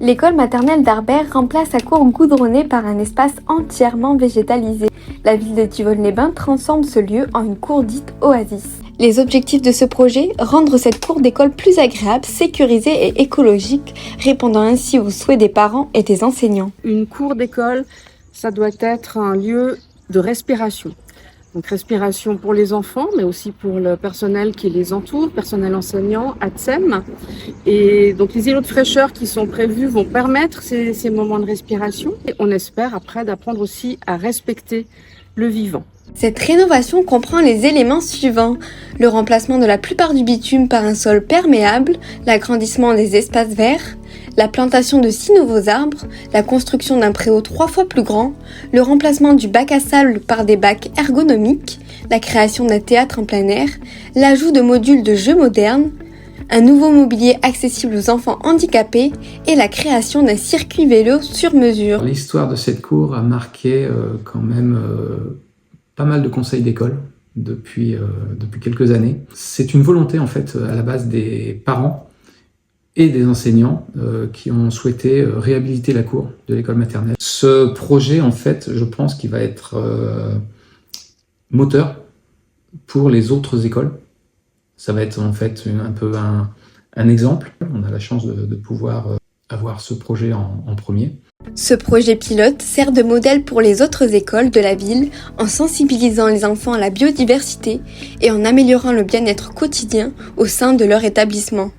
L'école maternelle d'Arbert remplace sa cour goudronnée par un espace entièrement végétalisé. La ville de Divonne-les-Bains transforme ce lieu en une cour dite oasis. Les objectifs de ce projet, rendre cette cour d'école plus agréable, sécurisée et écologique, répondant ainsi aux souhaits des parents et des enseignants. Une cour d'école, ça doit être un lieu de respiration. Donc respiration pour les enfants, mais aussi pour le personnel qui les entoure, personnel enseignant, ATSEM. Et donc les îlots de fraîcheur qui sont prévus vont permettre ces moments de respiration. Et on espère après d'apprendre aussi à respecter le vivant. Cette rénovation comprend les éléments suivants: le remplacement de la plupart du bitume par un sol perméable, l'agrandissement des espaces verts, la plantation de 6 nouveaux arbres, la construction d'un préau 3 fois plus grand, le remplacement du bac à sable par des bacs ergonomiques, la création d'un théâtre en plein air, l'ajout de modules de jeux modernes, un nouveau mobilier accessible aux enfants handicapés et la création d'un circuit vélo sur mesure. L'histoire de cette cour a marqué quand même pas mal de conseils d'école depuis quelques années. C'est une volonté en fait à la base des parents et des enseignants qui ont souhaité réhabiliter la cour de l'école maternelle. Ce projet en fait, je pense qu'il va être moteur pour les autres écoles. Ça va être en fait un peu un exemple. On a la chance de pouvoir avoir ce projet en premier. Ce projet pilote sert de modèle pour les autres écoles de la ville en sensibilisant les enfants à la biodiversité et en améliorant le bien-être quotidien au sein de leur établissement.